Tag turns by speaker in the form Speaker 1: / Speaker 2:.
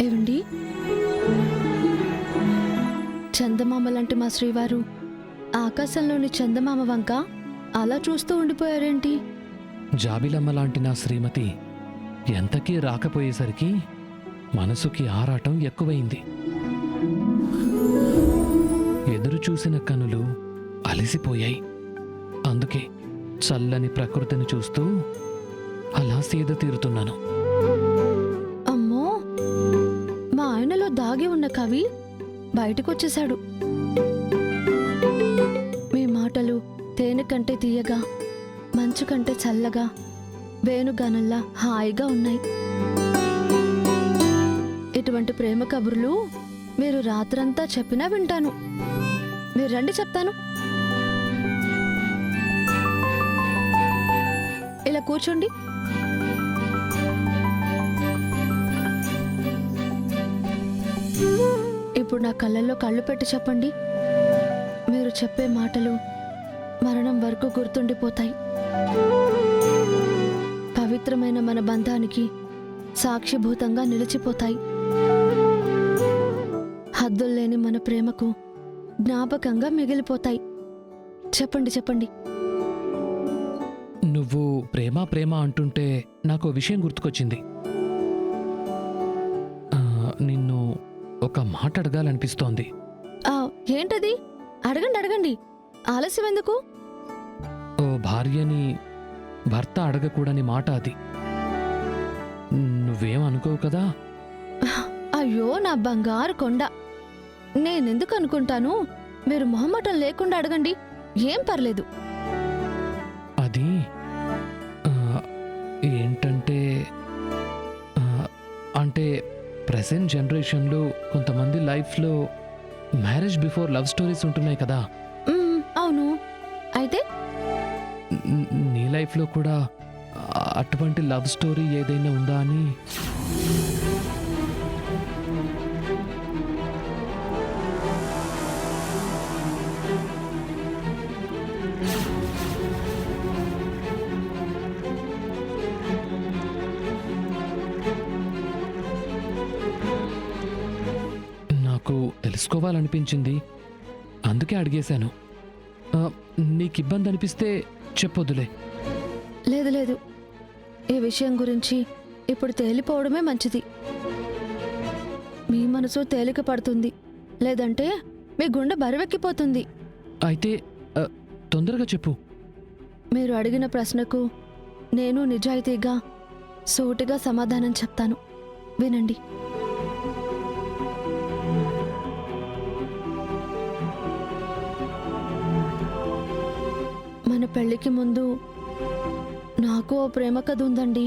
Speaker 1: ఏవండి, చందమామ లాంటి మా శ్రీవారు ఆకాశంలోని చందమామ వంక అలా చూస్తూ ఉండిపోయారేంటి?
Speaker 2: జాబిలమ్మ లాంటి నా శ్రీమతి ఎంతకీ రాకపోయేసరికి మనసుకి ఆరాటం ఎక్కువైంది. ఎదురు చూసిన కనులు అలసిపోయాయి. అందుకే చల్లని ప్రకృతిని చూస్తూ అలా సేద తీరుతున్నాను.
Speaker 1: అమ్మో, మా ఆయనలో దాగి ఉన్న కవి బయటకొచ్చేశాడు. మీ మాటలు తేనె కంటే తీయగా, మంచు కంటే చల్లగా, వేణుగానంలా హాయిగా ఉన్నాయి. ఇటువంటి ప్రేమ కబుర్లు మీరు రాత్రంతా చెప్పినా వింటాను. మీరు రండి, చెప్తాను. ఇలా కూర్చోండి. ఇప్పుడు నా కళ్ళల్లో కళ్ళు పెట్టి చెప్పండి. మీరు చెప్పే మాటలు మరణం వరకు గుర్తుండిపోతాయి. పవిత్రమైన మన బంధానికి సాక్షిభూతంగా నిలిచిపోతాయి. హద్దుల్లేని మన ప్రేమకు జ్ఞాపకంగా మిగిలిపోతాయి. చెప్పండి, చెప్పండి.
Speaker 2: నువ్వు ప్రేమ ప్రేమ అంటుంటే నాకు విషయం గుర్తుకొచ్చింది. నిన్ను ఒక మాట అడగాలనిపిస్తోంది.
Speaker 1: ఏంటది? అడగండి, అడగండి. ఆలస్యం ఎందుకు?
Speaker 2: ఓ భార్యని భర్త అడగకూడని మాట అది. నువ్వేం అనుకోవు కదా?
Speaker 1: అయ్యో నా బంగారు కొండ, నేనెందుకు అనుకుంటాను? మీరు మొహమాటం లేకుండా అడగండి, ఏం పర్లేదు.
Speaker 2: అది ఏంటంటే అంటే ప్రెసెంట్ జనరేషన్లో కొంతమంది లైఫ్లో మ్యారేజ్ బిఫోర్ లవ్ స్టోరీస్ ఉంటున్నాయి కదా.
Speaker 1: అవును, అయితే
Speaker 2: నీ లైఫ్లో కూడా అటువంటి లవ్ స్టోరీ ఏదైనా ఉందా అని. నాకు తెలుసుకోవాలనిపించింది, అందుకే అడిగేశాను. నీకు ఇబ్బంది అనిపిస్తే చెప్పొద్దులే.
Speaker 1: లేదు లేదు, ఈ విషయం గురించి ఇప్పుడు తేలిపోవడమే మంచిది. మీ మనసు తేలిక పడుతుంది, లేదంటే మీ గుండె బరువెక్కిపోతుంది.
Speaker 2: అయితే తొందరగా చెప్పు.
Speaker 1: మీరు అడిగిన ప్రశ్నకు నేను నిజాయితీగా సూటిగా సమాధానం చెప్తాను, వినండి. మన పెళ్లికి ముందు నాకు ఓ ప్రేమ కథ ఉందండి.